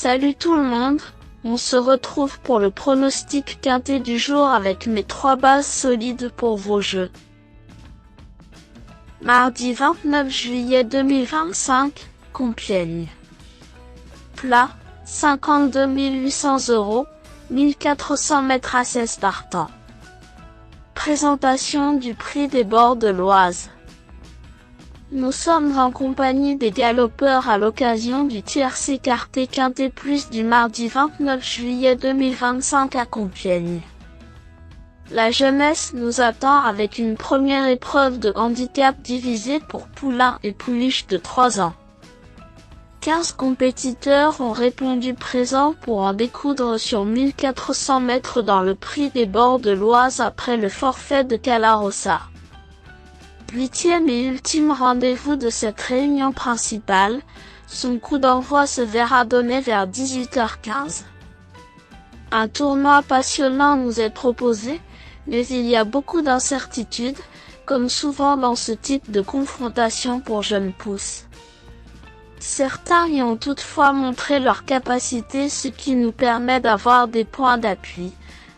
Salut tout le monde, on se retrouve pour le pronostic quintet du jour avec mes 3 bases solides pour vos jeux. Mardi 29 juillet 2025, Compiègne. Plat, 52 800 €, 1400 mètres à 16 partants. Présentation du prix des bords de l'Oise. Nous sommes en compagnie des galopeurs à l'occasion du tiercé quartet quintet plus du mardi 29 juillet 2025 à Compiègne. La jeunesse nous attend avec une première épreuve de handicap divisée pour poulains et pouliches de 3 ans. 15 compétiteurs ont répondu présents pour en découdre sur 1400 mètres dans le prix des bords de l'Oise après le forfait de Calarossa. 8e et ultime rendez-vous de cette réunion principale, son coup d'envoi se verra donner vers 18h15. Un tournoi passionnant nous est proposé, mais il y a beaucoup d'incertitudes, comme souvent dans ce type de confrontation pour jeunes pousses. Certains y ont toutefois montré leur capacité, ce qui nous permet d'avoir des points d'appui,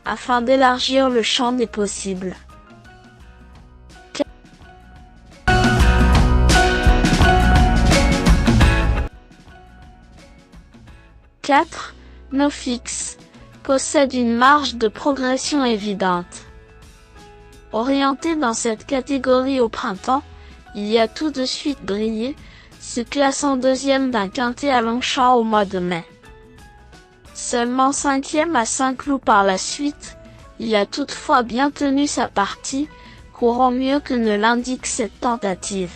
afin d'élargir le champ des possibles. 4. NoFX possède une marge de progression évidente. Orienté dans cette catégorie au printemps, il y a tout de suite brillé, se classant 2e d'un quintet à Longchamp au mois de mai. Seulement 5e à Saint-Cloud par la suite, il a toutefois bien tenu sa partie, courant mieux que ne l'indique cette tentative.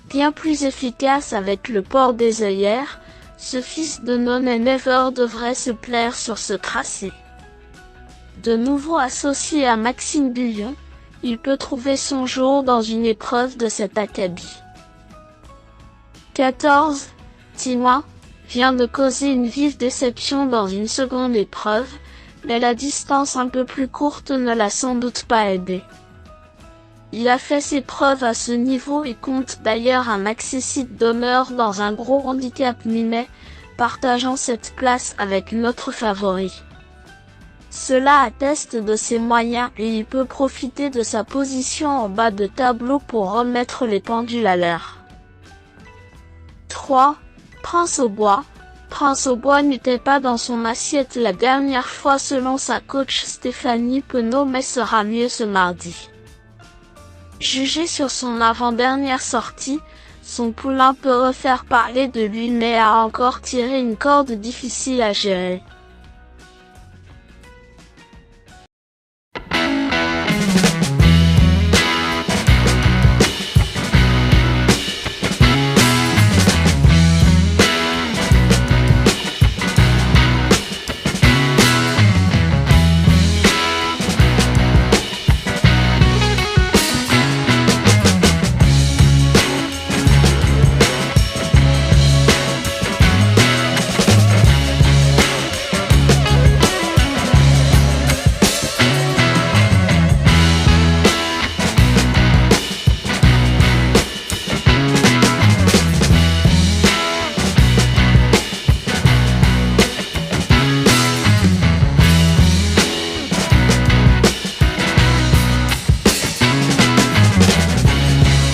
Bien plus efficace avec le port des œillères, ce fils de None and Never devrait se plaire sur ce tracé. De nouveau associé à Maxime Bullion, il peut trouver son jour dans une épreuve de cet acabit. 14. Tinois vient de causer une vive déception dans une seconde épreuve, mais la distance un peu plus courte ne l'a sans doute pas aidé. Il a fait ses preuves à ce niveau et compte d'ailleurs un accessite d'honneur dans un gros handicap mi-mai, partageant cette place avec notre favori. Cela atteste de ses moyens et il peut profiter de sa position en bas de tableau pour remettre les pendules à l'heure. 3. Prince au Bois. Prince au Bois n'était pas dans son assiette la dernière fois selon sa coach Stéphanie Penaud, mais sera mieux ce mardi. Jugé sur son avant-dernière sortie, son poulain peut refaire parler de lui mais a encore tiré une corde difficile à gérer.